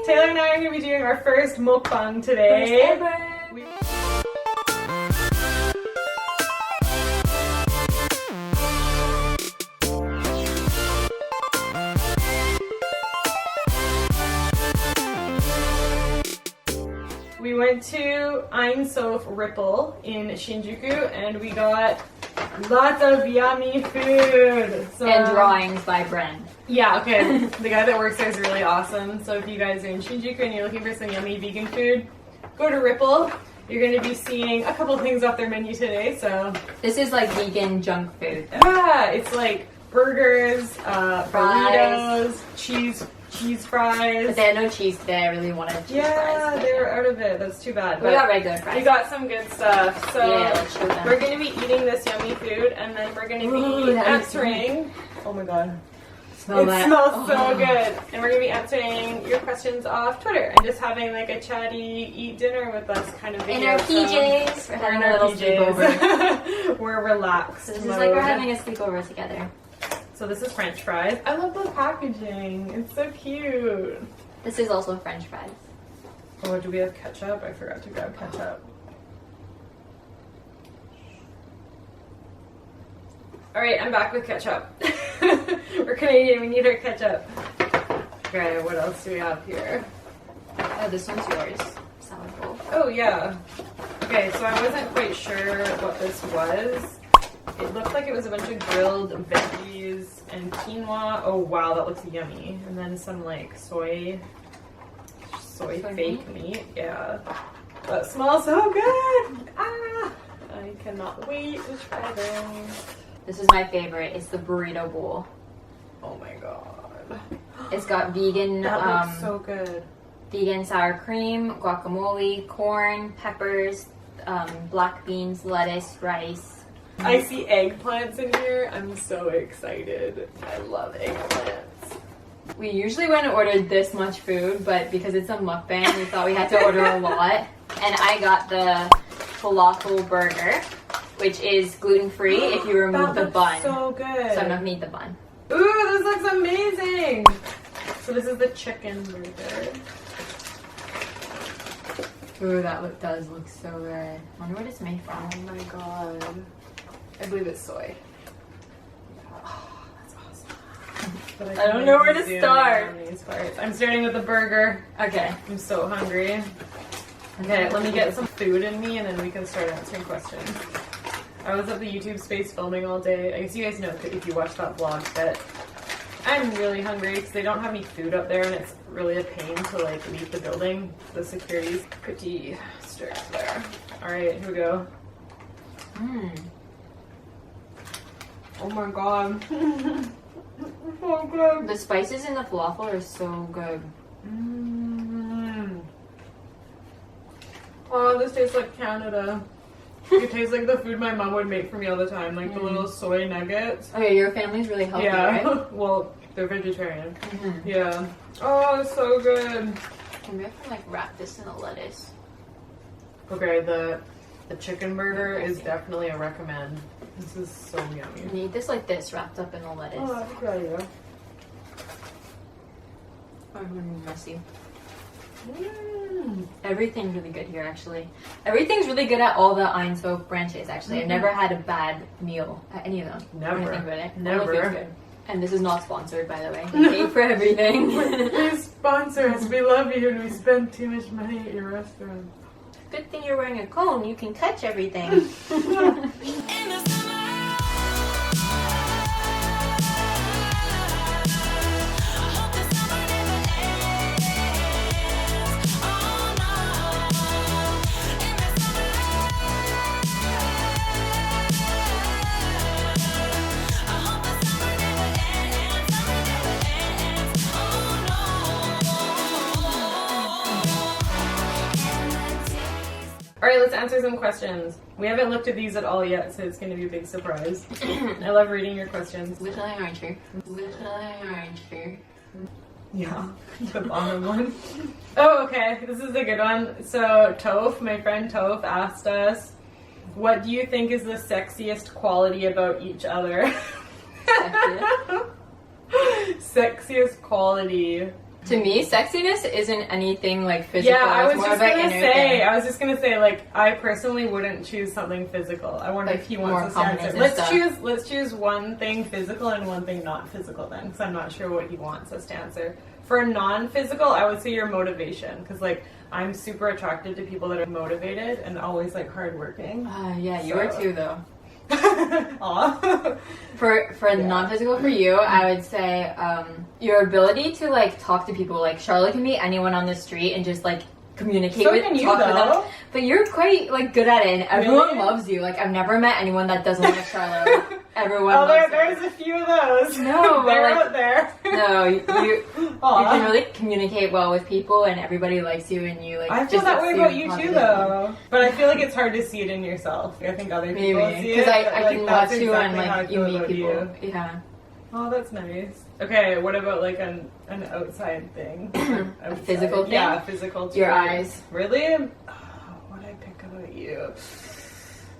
Taylor and I are going to be doing our first mukbang today. First ever. We went to Ain Soph Ripple in Shinjuku and we got lots of yummy food. So, And drawings by Brehm. Yeah, okay. The guy that works there is really awesome. So if you guys are in Shinjuku and you're looking for some yummy vegan food, go to Ripple. You're going to be seeing a couple things off their menu today. So This is like vegan junk food. yeah, it's like burgers, burritos, cheese fries. But they had no cheese today. I really wanted cheese fries. Yeah, they were out of it. That's too bad. We got regular fries. We got some good stuff. So Yeah, let's show them. we're going to be eating this yummy food and then we're going to Ooh, be that answering. Oh my god. Smell It that. smells so Oh. good. And we're going to be answering your questions off Twitter and just having like a chatty eat dinner with us kind of video. In our PJs. So We're we're in having a our little sleepover. PJs. We're relaxed. So this is mode. like we're having a sleepover together. So this is French fries. I love the packaging. It's so cute. This is also French fries. Oh, do we have ketchup? I forgot to grab ketchup. Alright, I'm back with ketchup. We're Canadian, we need our ketchup. Okay, what else do we have here? Oh, this one's yours. Salad bowl. Oh, yeah. Okay, so I wasn't quite sure what this was. It looked like it was a bunch of grilled veggies and quinoa. Oh, wow, that looks yummy. And then some like soy fake meat. Yeah. That smells so good. Ah, I cannot wait to try them. This is my favorite. It's the burrito bowl. Oh my god. It's got vegan, That looks so good. vegan sour cream, guacamole, corn, peppers, black beans, lettuce, rice. I see eggplants in here. I'm so excited. I love eggplants. We usually wouldn't order this much food, but because it's a mukbang, we thought we had to order a lot. And I got the falafel burger, which is gluten-free if you remove the bun. So good. So I'm not gonna eat the bun. Ooh, this looks amazing. So this is the chicken burger. Ooh, that does look so good. I wonder what it's made from. Oh my god. I believe it's soy. Oh, that's awesome. But I don't know where to zoom in start. on these parts. I'm starting with the burger. Okay. I'm so hungry. Okay, let me get some food in me and then we can start answering questions. I was at the YouTube space filming all day. I guess you guys know if you watch that vlog that I'm really hungry because they don't have any food up there and it's really a pain to like leave the building. The security's pretty strict there. Alright, here we go. Oh my god. So good. The spices in the falafel are so good. Oh, this tastes like Canada. It tastes like the food my mom would make for me all the time, like the little soy nuggets. Okay, your family's really healthy, Yeah, right? well, they're vegetarian. Yeah. Oh, it's so good. Maybe I can like wrap this in the lettuce. Okay, the chicken burger is definitely a recommend. This is so yummy. You need this like this, wrapped up in the lettuce. Oh, that's a good idea. I'm messy. Everything's really good here, actually. Everything's really good at all the Ain Soph branches, actually. I've never had a bad meal at any of them. Never. When I think about it. Never. All feels good. And this is not sponsored, by the way. We pay for everything. Please sponsor us. We love you and we spend too much money at your restaurant. Good thing you're wearing a cone. You can touch everything. Alright, let's answer some questions. We haven't looked at these at all yet, so it's going to be a big surprise. I love reading your questions. Which one orange here? Which one orange here? Yeah, the bottom one. Oh, okay, this is a good one. So, Toph, my friend Toph, asked us, what do you think is the sexiest quality about each other? Sexiest quality. To me, sexiness isn't anything like physical. Yeah, I was it's more just of an gonna inner say. thing. I was just gonna say, like, I personally wouldn't choose something physical. I wonder Like, if he more wants us to answer. confidence and stuff. Let's choose one thing physical and one thing not physical then, because I'm not sure what he wants us to answer. For non-physical, I would say your motivation, because like I'm super attracted to people that are motivated and always like hardworking. Yeah, you are too though. Aw. For non-physical for you, I would say your ability to like talk to people. Like Sharla can meet anyone on the street and just like communicate So with, can you, talk with though. them. But you're quite like good at it, and everyone Really? loves you. Like I've never met anyone that doesn't like Sharla. Like, everyone Oh, loves there's a few of those. No, they're like- out there. No, you Aw. can really communicate well with people, and everybody likes you, and you like. I feel just that way exude about you too, positivity. though. But I feel like it's hard to see it in yourself. I think other people Maybe see it. because I but, can that's watch you and exactly how I like you feel meet about people. you. Yeah. Oh, that's nice. Okay, what about like an outside thing? A physical thing? Yeah, physical. Your trait. eyes. Really? Oh, what did I pick about you?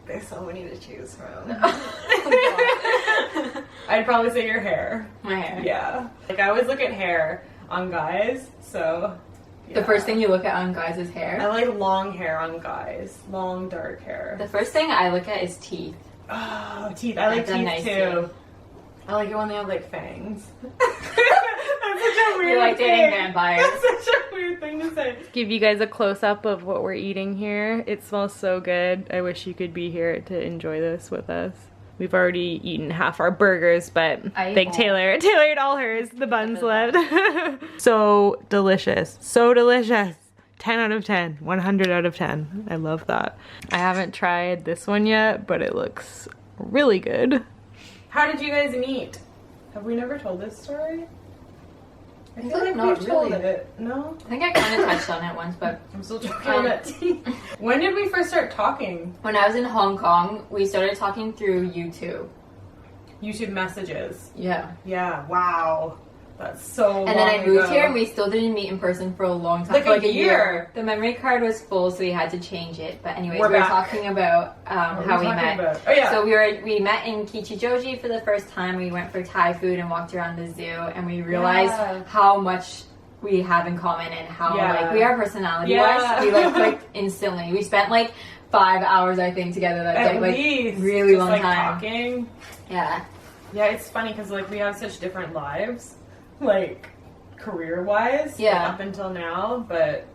There's so many to choose from. I'd probably say your hair. My hair. Yeah. Like I always look at hair on guys, so. The yeah. first thing you look at on guys is hair. I like long hair on guys. Long, dark hair. The first thing I look at is teeth. Oh, teeth. I like That's a teeth nice too. teeth. I like it when they have like fangs. That's such a weird You like dating thing. vampires. That's such a weird thing to say. Give you guys a close up of what we're eating here. It smells so good. I wish you could be here to enjoy this with us. We've already eaten half our burgers, but I ate thank all. Taylor. Taylor ate all hers. The buns left. So delicious. So delicious. 10 out of 10. 100 out of 10. I love that. I haven't tried this one yet, but it looks really good. How did you guys meet? Have we never told this story? I feel like not we've told really. it. No? I think I kind of touched on it once, but I'm still joking on that tea. When did we first start talking? when I was in Hong Kong, we started talking through YouTube. YouTube messages. Yeah. Yeah, wow. That's so And then I long moved ago. here and we still didn't meet in person for a long time. Like for a like a year. year. The memory card was full, so we had to change it. But anyways, We're we were back. talking about What were how we talking met. about? Oh yeah. So we met in Kichijoji for the first time. We went for Thai food and walked around the zoo, and we realized Yeah. how much we have in common and how Yeah. like we are personality Yeah. wise. We like clicked instantly. We spent like 5 hours I think together that At day. Like least. really just, long like, time. Talking. Yeah. Yeah, it's funny because like we have such different lives, like career-wise, like, Yeah. up until now, but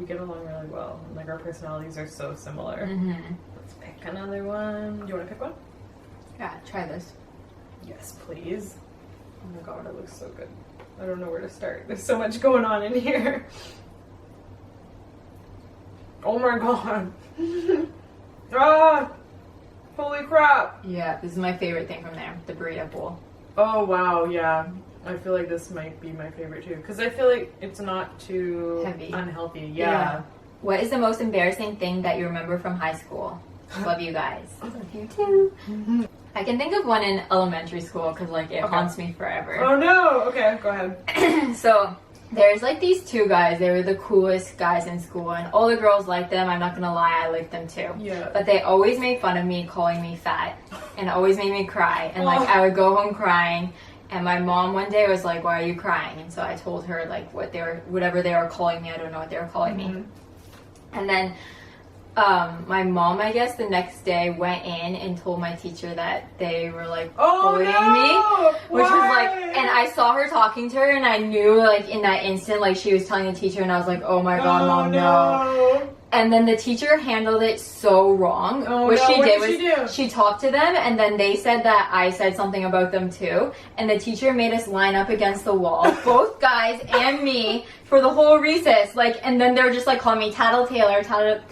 we get along really well. And, like our personalities are so similar. Mm-hmm. Let's pick another one. Do you want to pick one? Yeah. Try this. Yes, please. Oh my god, it looks so good. I don't know where to start. There's so much going on in here. Oh my god. Ah! Holy crap. Yeah. This is my favorite thing from there. The burrito bowl. Oh wow, yeah. I feel like this might be my favorite too. Because I feel like it's not too Heavy. unhealthy. Yeah. Yeah. What is the most embarrassing thing that you remember from high school? Love you guys. Love you too. I can think of one in elementary school because like it Okay. haunts me forever. Oh no! Okay, go ahead. So there's like these two guys. They were the coolest guys in school, and all the girls liked them. I'm not gonna lie, I liked them too. Yeah. But they always made fun of me, calling me fat, and always made me cry. And like Oh. I would go home crying. And my mom one day was like, "Why are you crying?" And so I told her like whatever they were calling me. I don't know what they were calling me. And then my mom, I guess, the next day went in and told my teacher that they were like bullying me, which was like, and I saw her talking to her, and I knew like in that instant, like she was telling the teacher, and I was like, oh my god, mom, no. And then the teacher handled it so wrong. Oh, what no. she What did did she was do? she talked to them, and then they said that I said something about them too. And the teacher made us line up against the wall, both guys and me, for the whole recess. Like, and then they were just like calling me Tattletailer, Tattletailer.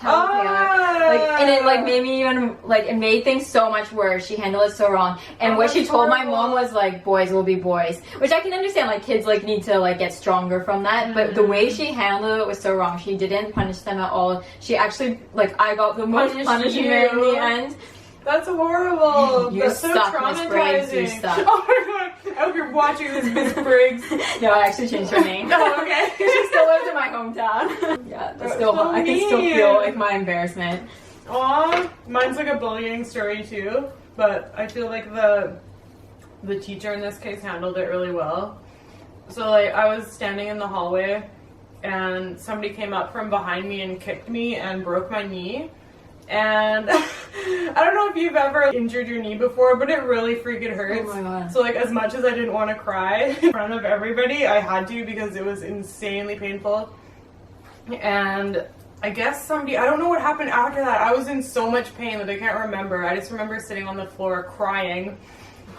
Like, and it like made me even like it made things so much worse. She handled it so wrong. And Oh, what she that's told my horrible. mom was like, boys will be boys, which I can understand. Like kids like need to like get stronger from that. But the way she handled it was so wrong. She didn't punish them at all. She actually like I got the most Punished punishment in you. the end. That's horrible. You That's so suck, Miss Briggs, you traumatizing. suck. Oh my god! I hope you're watching this, Miss Briggs. No, I actually changed her name. Oh, okay. She still lives in my hometown. Yeah, that's That's still so I can still mean. feel like my embarrassment. Aw, mine's like a bullying story too, but I feel like the teacher in this case handled it really well. So like I was standing in the hallway and somebody came up from behind me and kicked me and broke my knee. And I don't know if you've ever injured your knee before, but it really freaking hurts. Oh my God. So like as much as I didn't want to cry in front of everybody, I had to because it was insanely painful. And I guess I don't know what happened after that. I was in so much pain that I can't remember. I just remember sitting on the floor crying.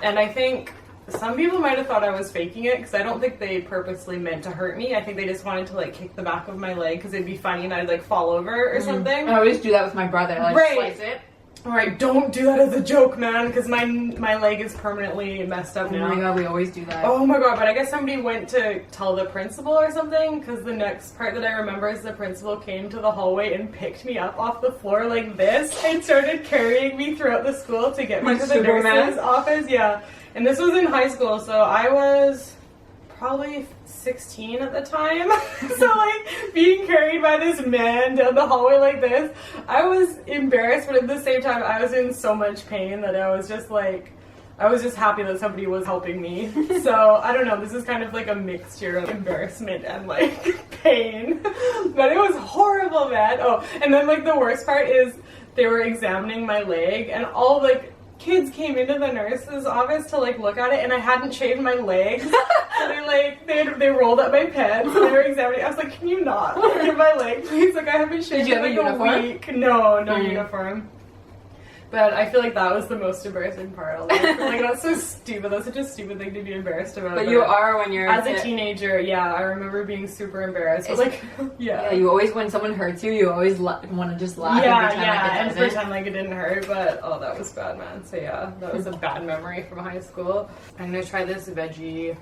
And I think some people might have thought I was faking it because I don't think they purposely meant to hurt me. I think they just wanted to like kick the back of my leg because it'd be funny and I'd like fall over or something. I always do that with my brother. Like Right. slice it. Alright, don't do that as a joke, man, because my leg is permanently messed up now. Oh my God, we always do that. Oh my God, but I guess somebody went to tell the principal or something, because the next part that I remember is the principal came to the hallway and picked me up off the floor like this and started carrying me throughout the school to get me Like to the Superman? nurse's office. Yeah, and this was in high school, so I was probably 16 at the time. So like being carried by this man down the hallway like this, I was embarrassed, but at the same time I was in so much pain that I was just happy that somebody was helping me. So I don't know, this is kind of like a mixture of embarrassment and like pain. But it was horrible, man. Oh, and then like the worst part is they were examining my leg and all like kids came into the nurse's office to like look at it and I hadn't shaved my legs. So they rolled up my pants and they were examining. I was like, can you not look at my leg, please? Like I haven't shaved Did you in have like a a uniform? week. No uniform. But I feel like that was the most embarrassing part. Like that's so stupid. That's such a stupid thing to be embarrassed about. But you are when you're as a teenager. Yeah, I remember being super embarrassed. But like, Yeah, you always, when someone hurts you, you always want to just laugh and pretend like it doesn't. pretend like it didn't hurt. But oh, that was bad, man. So yeah, that was a bad memory from high school. I'm gonna try this veggie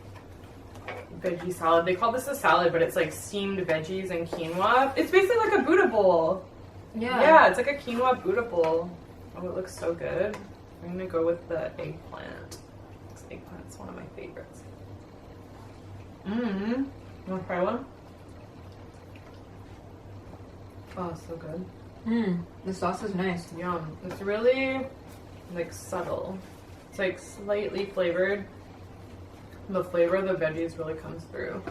salad. They call this a salad, but it's like steamed veggies and quinoa. It's basically like a Buddha bowl. Yeah, it's like a quinoa Buddha bowl. Oh, it looks so good. I'm gonna go with the eggplant. This eggplant's one of my favorites. You wanna try one? Oh, so good. The sauce is nice. Yum. It's really like subtle. It's like slightly flavored. The flavor of the veggies really comes through.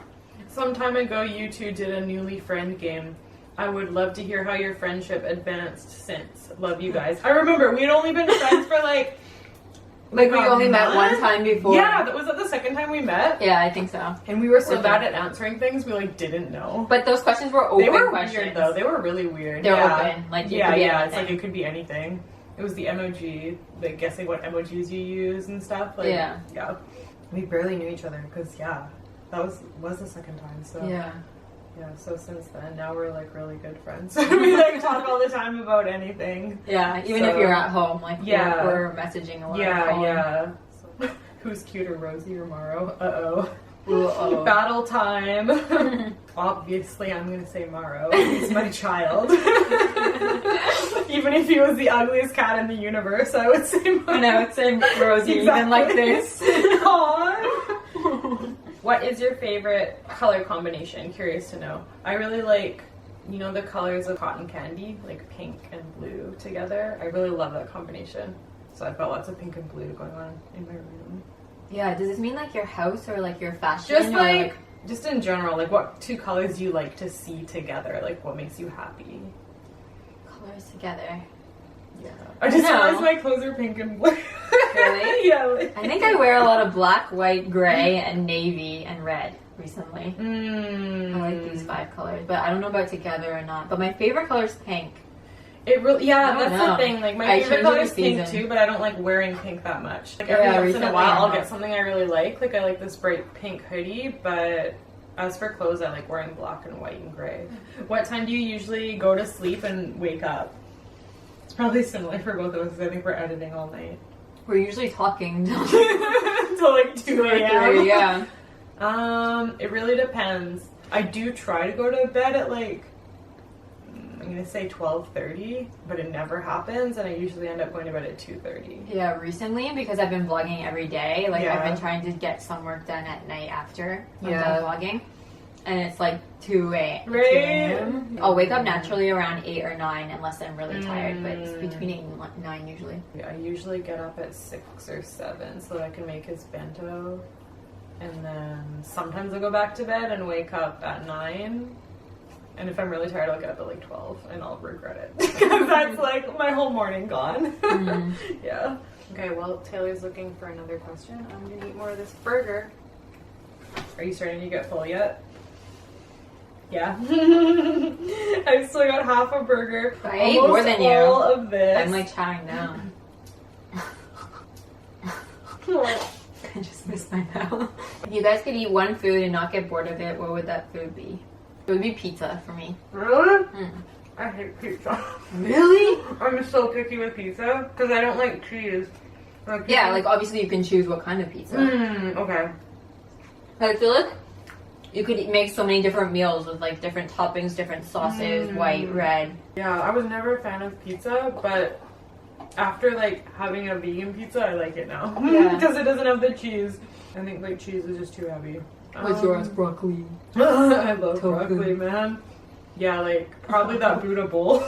Some time ago, you two did a newly friend game. I would love to hear how your friendship advanced since. Love you guys. I remember we had only been friends for like we only met one time before. Yeah, was that the second time we met? Yeah, I think so. And we were so bad at answering things, we like didn't know. But those questions were open They were questions. weird though. They were really weird. They're open. Like it could be It's like anything. it could be anything. It was the emoji, like guessing what emojis you use and stuff. Like, yeah. We barely knew each other because that was the second time. So yeah. So since then, now we're like really good friends. We like talk all the time about anything. Yeah, even if you're at home, like we're messaging a lot. Yeah. So, who's cuter, Rosie or Morrow? Uh-oh. Battle time. Obviously, I'm gonna say Morrow. He's my child. Even if he was the ugliest cat in the universe, I would say Morrow. And I would say Rosie, even like this. Aww. What is your favorite color combination? Curious to know. I really like, the colors of cotton candy, like pink and blue together. I really love that combination. So I've got lots of pink and blue going on in my room. Yeah, does this mean like your house or like your fashion? Just in general, like what two colors do you like to see together? Like what makes you happy? Colors together. Yeah. I just realized my clothes are pink and blue. Really? Yeah. I think I wear a lot of black, white, gray, and navy and red recently. I like these 5 colors, but I don't know about together or not. But my favorite color is pink. It really, that's the thing. Like my favorite color is pink season. too, but I don't like wearing pink that much. Like every once in a while, I'll get something I really like. Like I like this bright pink hoodie, but as for clothes, I like wearing black and white and gray. What time do you usually go to sleep and wake up? It's probably similar for both of us. I think we're editing all night. We're usually talking till like 2 a.m. Yeah. It really depends. I do try to go to bed at like, I'm gonna say 12:30, but it never happens, and I usually end up going to bed at 2:30. Yeah, recently, because I've been vlogging every day, like I've been trying to get some work done at night after I'm done vlogging, and it's like 2 a.m. I'll wake up naturally around 8 or 9 unless I'm really tired, but it's between 8 and 9 usually. I usually get up at 6 or 7 so that I can make his bento. and then sometimes I'll go back to bed and wake up at 9. And if I'm really tired, I'll get up at like 12 and I'll regret it. Because that's like my whole morning gone. Yeah. Okay, well, Taylor's looking for another question. I'm gonna eat more of this burger. Are you starting to get full yet? Yeah. I've still got half a burger. I ate more than you. All of this. I'm like chowing down. I just missed my mouth. If you guys could eat one food and not get bored of it, what would that food be? It would be pizza for me. Really? I hate pizza. Really? I'm so picky with pizza because I don't like cheese. Like, Yeah, like obviously you can choose what kind of pizza. Okay. I feel like you could make so many different meals with like different toppings, different sauces, white, red. Yeah, I was never a fan of pizza, but after like having a vegan pizza, I like it now. Yeah. Because it doesn't have the cheese. I think like cheese is just too heavy. What's yours? Broccoli. I love broccoli, man. Yeah, like probably that Buddha bowl.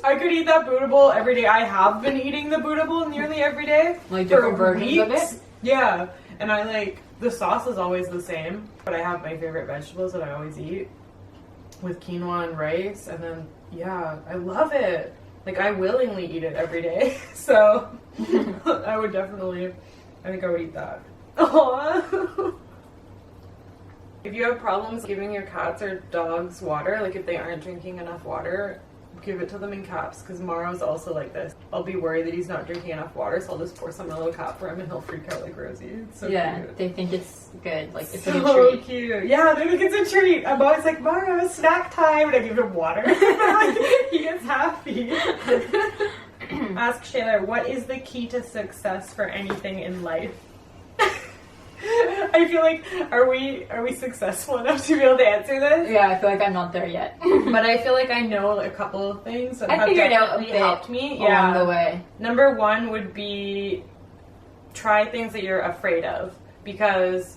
I could eat that Buddha bowl every day. I have been eating the Buddha bowl nearly every day. Like different for versions of weeks. it? Yeah. And I like, the sauce is always the same, but I have my favorite vegetables that I always eat with quinoa and rice. And then, yeah, I love it. Like, I willingly eat it every day. So, I would definitely, I think I would eat that. Aww. If you have problems giving your cats or dogs water, like if they aren't drinking enough water, give it to them in caps, because Maro's also like this. I'll be worried that he's not drinking enough water, so I'll just pour some in a little cup for him and he'll freak out like Rosie. It's so cute. They think it's good. Like it's so like a treat. Cute. Yeah, they think it's a treat. I'm always like, Maro, snack time, and I give him water. Like, he gets happy. Ask Shaylor, what is the key to success for anything in life? I feel like, are we successful enough to be able to answer this? Yeah, I feel like I'm not there yet. But I feel like I know a couple of things that have definitely helped me along the way. Number one would be try things that you're afraid of, because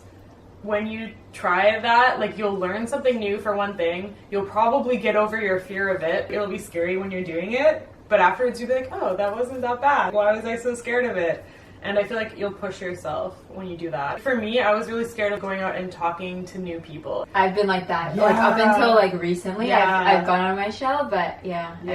when you try that, like, you'll learn something new for one thing. You'll probably get over your fear of it. It'll be scary when you're doing it, but afterwards you'll be like, oh, that wasn't that bad. Why was I so scared of it? And I feel like you'll push yourself when you do that. For me, I was really scared of going out and talking to new people. I've been like that. Yeah. Like up until like recently, Yeah. I've gone on my shell, but yeah. I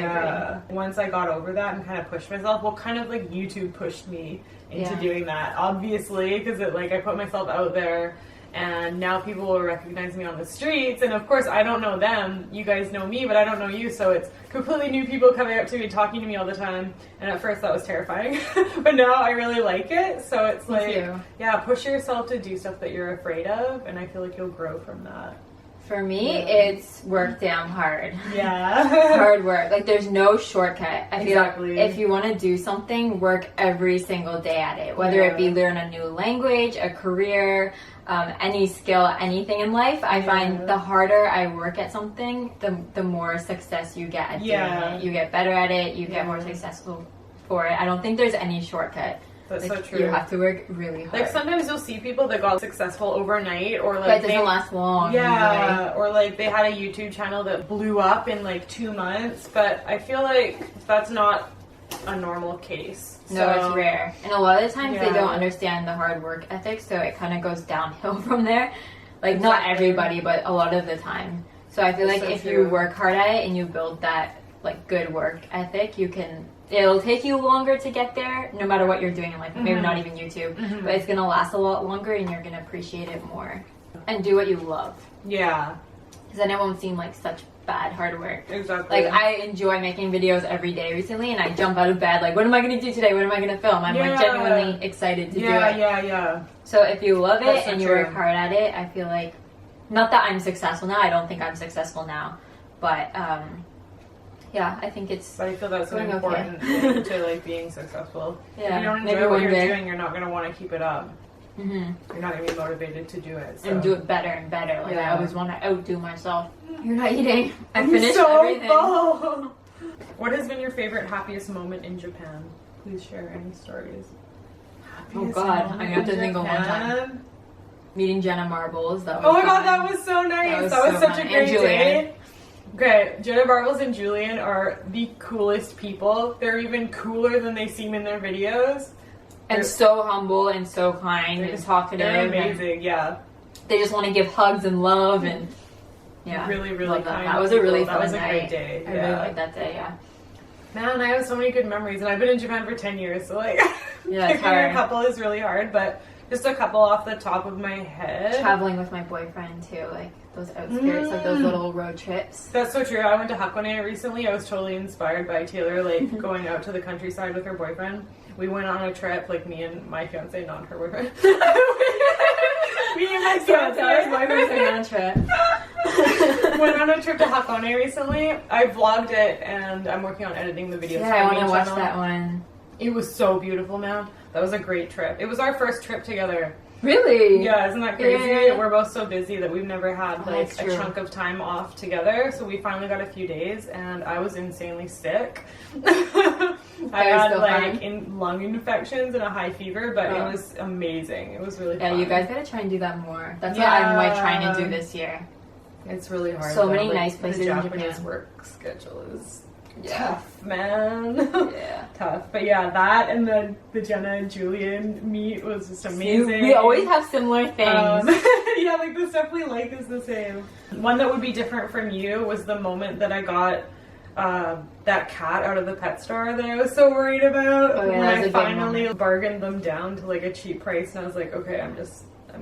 agree. Once I got over that and kind of pushed myself, well, kind of like YouTube pushed me into Yeah. doing that, obviously, because it like I put myself out there. And now people will recognize me on the streets. And of course, I don't know them. You guys know me, but I don't know you. So it's completely new people coming up to me, talking to me all the time. And at first that was terrifying. But now I really like it. So it's like, yeah, push yourself to do stuff that you're afraid of. And I feel like you'll grow from that. For me, it's work damn hard. Yeah. Hard work. Like, there's no shortcut. I feel Exactly. like if you want to do something, work every single day at it. Whether it be learn a new language, a career, any skill, anything in life. I find the harder I work at something, the more success you get at doing it. You get better at it. You get more successful for it. I don't think there's any shortcut. That's like, so true. You have to work really hard. Like, sometimes you'll see people that got successful overnight, or like but it doesn't last long. Yeah, usually. or like they had a YouTube channel that blew up in like 2 months. But I feel like that's not a normal case. No, it's rare. And a lot of the times they don't understand the hard work ethic, so it kind of goes downhill from there. Like, not everybody, but a lot of the time. So I feel like if you work hard at it and you build that like good work ethic, it'll take you longer to get there, no matter what you're doing in life. Maybe not even YouTube, but it's gonna last a lot longer, and you're gonna appreciate it more. And do what you love. Yeah. Because then it won't seem like such bad hard work. Exactly. Like, I enjoy making videos every day recently, and I jump out of bed like, what am I gonna do today? What am I gonna film? I'm like genuinely excited to do it. Yeah. So if you love it That's so and you true. work hard at it, I feel like, not that I'm successful now. I don't think I'm successful now, but yeah, I think it's. But I feel that's an going important thing to like being successful. Yeah, if you don't maybe enjoy what one you're day. doing, you're not gonna want to keep it up. Mm-hmm. You're not gonna be motivated to do it. So. And do it better and better. Like, I Yeah. always want to outdo myself. You're not eating. I I'm finished so everything. full. What has been your favorite, happiest moment in Japan? Please share any stories. Happiest God, I'm moment gonna have to in think of one Japan? time. Meeting Jenna Marbles. That was Oh my god, fun. that was so nice. That That was was so such a fun. great And Julian. day. Okay, Jenna Marbles and Julian are the coolest people. They're even cooler than they seem in their videos. And so humble and so kind and talkative. They're amazing, yeah. They just want to give hugs and love and really, really kind. That was a really fun That was a night. great day. I really liked that day, yeah. Man, I have so many good memories, and I've been in Japan for 10 years, so like, it's hard. a couple is really hard, but just a couple off the top of my head. Traveling with my boyfriend too, like those outskirts, like those little road trips. That's so true. I went to Hakone recently. I was totally inspired by Taylor, like going out to the countryside with her boyfriend. We went on a trip, like me and my fiance, not her boyfriend. Me and my fiance. Taylor's boyfriend's going on a trip. Went on a trip to Hakone recently. I vlogged it, and I'm working on editing the videos. Yeah, I want to watch that one. It was so beautiful, man. That was a great trip. It was our first trip together. Really? Yeah, isn't that crazy? Yeah. We're both so busy that we've never had like a chunk of time off together. So we finally got a few days, and I was insanely sick. I had like lung infections and a high fever, but it was amazing. It was really fun. Yeah, you guys gotta try and do that more. That's what I'm like trying to do this year. It's really hard. So many nice places the in Japanese Japan. work schedule is tough, man. Yeah. Tough. But yeah, that and the Jenna and Julian meet was just amazing. We always have similar things. Yeah, like the stuff we like is the same. One that would be different from you was the moment that I got that cat out of the pet store that I was so worried about. Oh, yeah, when I big finally moment. bargained them down to like a cheap price, and I was like, okay, I'm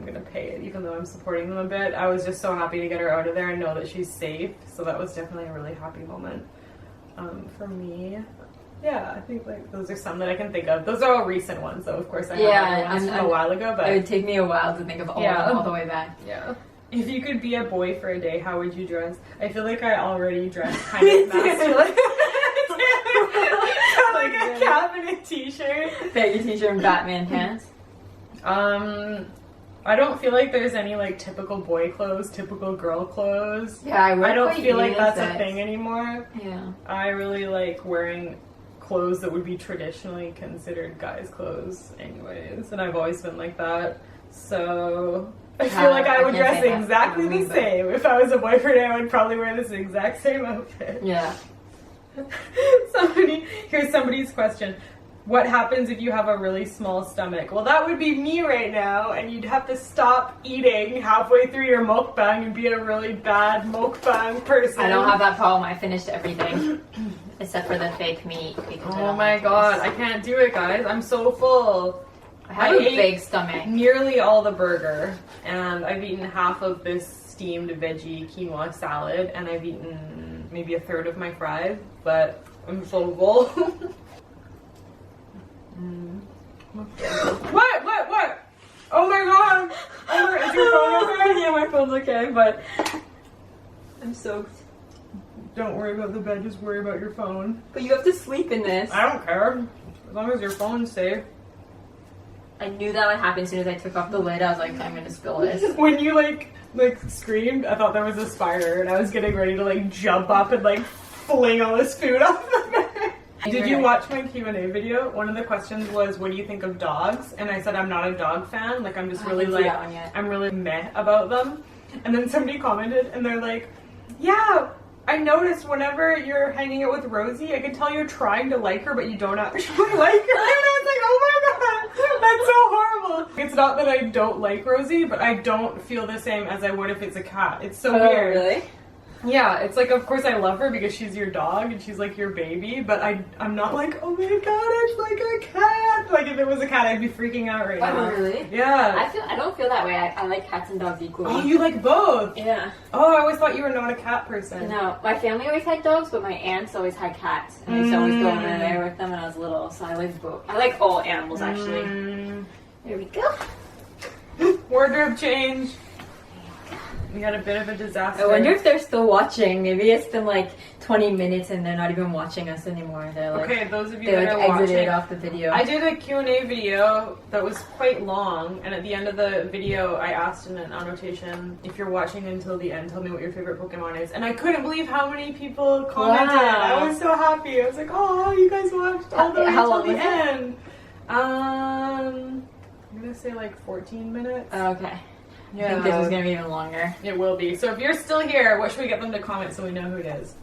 gonna pay it, even though I'm supporting them a bit. I was just so happy to get her out of there and know that she's safe. So that was definitely a really happy moment for me. Yeah, I think like those are some that I can think of. Those are all recent ones, though. Of course, I have other ones from a while ago, but it would take me a while to think of all the way back. Yeah. If you could be a boy for a day, how would you dress? I feel like I already dress kind of masculine. Like a cap and a t-shirt. Baggy t-shirt and Batman pants. I don't feel like there's any like typical boy clothes, typical girl clothes. Yeah, I don't feel like that's a thing anymore. Yeah. I really like wearing clothes that would be traditionally considered guys' clothes anyways, and I've always been like that. So I feel like I would dress exactly the same. If I was a boy for a day, I would probably wear this exact same outfit. Yeah. Here's somebody's question. What happens if you have a really small stomach? Well, that would be me right now, and you'd have to stop eating halfway through your mukbang and be a really bad mukbang person. I don't have that problem. I finished everything except for the fake meat. Oh my god, I can't do it, guys. I'm so full. I have a big stomach. Nearly all the burger, and I've eaten half of this steamed veggie quinoa salad, and I've eaten maybe a third of my fries, but I'm so full. What? Oh my god! Is your phone okay? Yeah, my phone's okay, but I'm soaked. Don't worry about the bed, just worry about your phone. But you have to sleep in this. I don't care. As long as your phone's safe. I knew that would happen as soon as I took off the lid. I was like, I'm gonna spill this. When you like screamed, I thought there was a spider, and I was getting ready to like jump up and like fling all this food off the bed. Did you watch my Q&A video? One of the questions was, what do you think of dogs? And I said, I'm not a dog fan. Like, I'm just really like, I'm really meh about them. And then somebody commented, and they're like, yeah, I noticed whenever you're hanging out with Rosie, I can tell you're trying to like her, but you don't actually like her. And I was like, oh my god, that's so horrible. It's not that I don't like Rosie, but I don't feel the same as I would if it's a cat. It's so weird. Really? Yeah, it's like, of course I love her because she's your dog and she's like your baby, but I'm not like, oh my god, it's like a cat. Like, if it was a cat, I'd be freaking out right now. Oh, really? Yeah. I don't feel that way. I like cats and dogs equally. Oh, you like both? Yeah. Oh, I always thought you were not a cat person. No, my family always had dogs, but my aunts always had cats. And I used to always go over there with them when I was little, so I like both. I like all animals, actually. There we go. Wardrobe change. We had a bit of a disaster. I wonder if they're still watching. Maybe it's been like 20 minutes and they're not even watching us anymore. They're like, okay, those of you they that like are exited watching, off the video. I did a Q&A video that was quite long, and at the end of the video I asked in an annotation, if you're watching until the end, tell me what your favorite Pokemon is. And I couldn't believe how many people commented. Wow. I was so happy. I was like, oh, you guys watched all the way till the end. I'm gonna say like 14 minutes. Okay. Yeah. I think this is going to be even longer. It will be. So if you're still here, what should we get them to comment so we know who it is?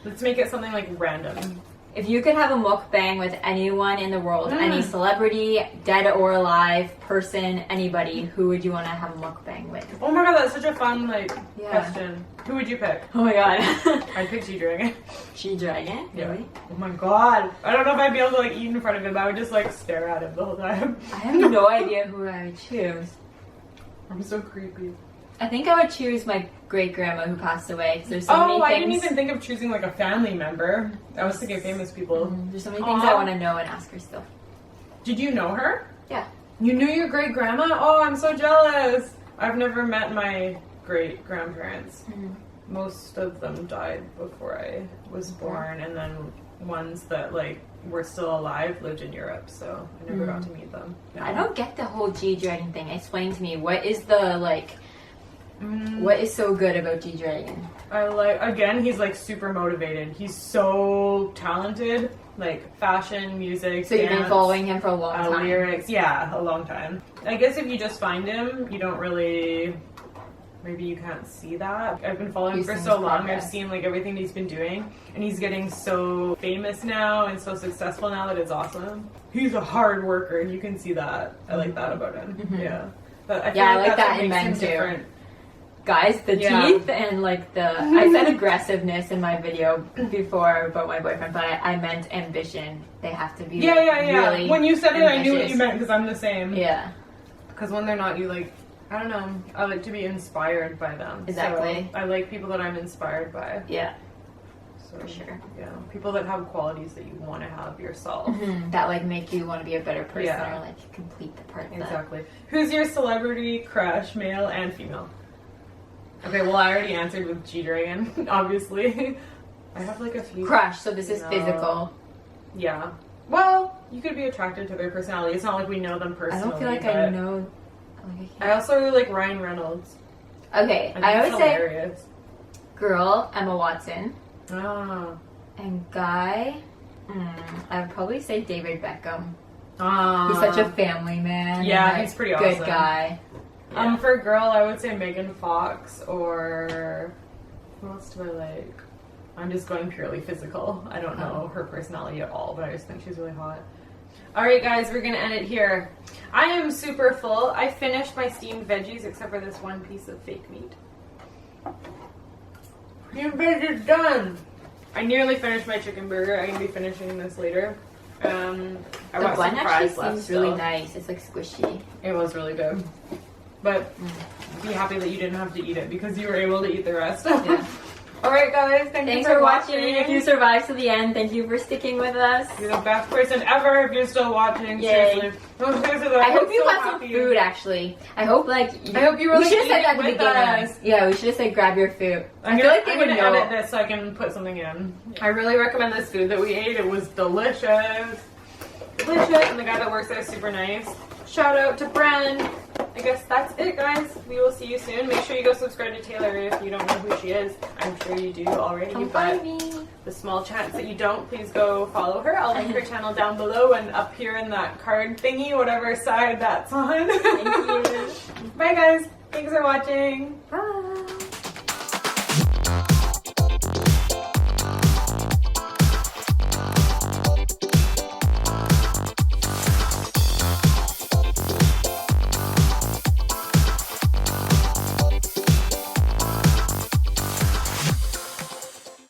Let's make it something like random. If you could have a mukbang with anyone in the world, any celebrity, dead or alive, person, anybody, who would you want to have a mukbang with? Oh my god, that's such a fun question. Who would you pick? Oh my god. I'd pick G-Dragon. G-Dragon? Yeah. Really? Oh my god. I don't know if I'd be able to like eat in front of him. I would just like stare at him the whole time. I have no idea who I would choose. I'm so creepy. I think I would choose my great grandma who passed away. Cause there's so many things. I didn't even think of choosing like a family member. I was thinking famous people. There's so many things I want to know and ask her still. Did you know her? Yeah. You knew your great grandma? Oh, I'm so jealous. I've never met my great grandparents. Most of them died before I was born, and then ones that like were still alive lived in Europe, so I never got to meet them. Yeah. I don't get the whole G-Dragon thing. Explain to me, what is the like, what is so good about G-Dragon? Again, he's like super motivated. He's so talented, like fashion, music, So you've been dance, following him for a long time? lyrics, yeah, a long time. I guess if you just find him, you don't really, maybe you can't see that. I've been following him for so long. I've seen like everything he's been doing, and he's getting so famous now and so successful now that it's awesome. He's a hard worker, and you can see that. I like that about him. Yeah, but I feel I like like that's that what in makes men him too. different. Guys, the teeth and like the, I said aggressiveness in my video before about my boyfriend, but I meant ambition. They have to be really when you said it, ambitious. I knew what you meant because I'm the same. Yeah. Because when they're not, you like, I don't know, I like to be inspired by them. Exactly. So I like people that I'm inspired by. Yeah. So, For sure. Yeah. People that have qualities that you want to have yourself. That like make you want to be a better person Yeah. or like complete the part of that. Exactly. Who's your celebrity crush, male and female? Okay, well I already answered with G-Dragon, obviously. I have like a few. Crush, so this is physical. Yeah. Well, you could be attracted to their personality. It's not like we know them personally. I don't feel like I know. Like I also really like Ryan Reynolds. Okay, I always say girl, Emma Watson. Ah. And guy, I would probably say David Beckham. Ah. He's such a family man. Yeah, and, he's pretty good awesome. guy. Yeah. For a girl, I would say Megan Fox or who else do I like? I'm just going purely physical. I don't know her personality at all, but I just think she's really hot. Alright guys, we're gonna end it here. I am super full. I finished my steamed veggies except for this one piece of fake meat. Steamed veggies done! I nearly finished my chicken burger. I'm gonna be finishing this later. I The got bun some actually fries left seems really still. nice. It's like squishy. It was really good. But be happy that you didn't have to eat it because you were able to eat the rest. Yeah. Alright guys, thanks for watching. If you survived to the end, thank you for sticking with us. You're the best person ever if you're still watching. Yay. Seriously. Those guys are the I hope you so got some happy. food actually. I hope like I hope you really we should have eat said it that at the with beginning. us. Yeah, we should have said grab your food. I'm feel like they I'm would gonna know. edit this so I can put something in. I really recommend this food that we ate. It was delicious. Delicious, and the guy that works there is super nice. Shout out to Brehm. I guess that's it, guys. We will see you soon. Make sure you go subscribe to Taylor if you don't know who she is. I'm sure you do already, Come but find me. the small chance that you don't, please go follow her. I'll link her channel down below and up here in that card thingy, whatever side that's on. Thank you. Bye, guys. Thanks for watching. Bye.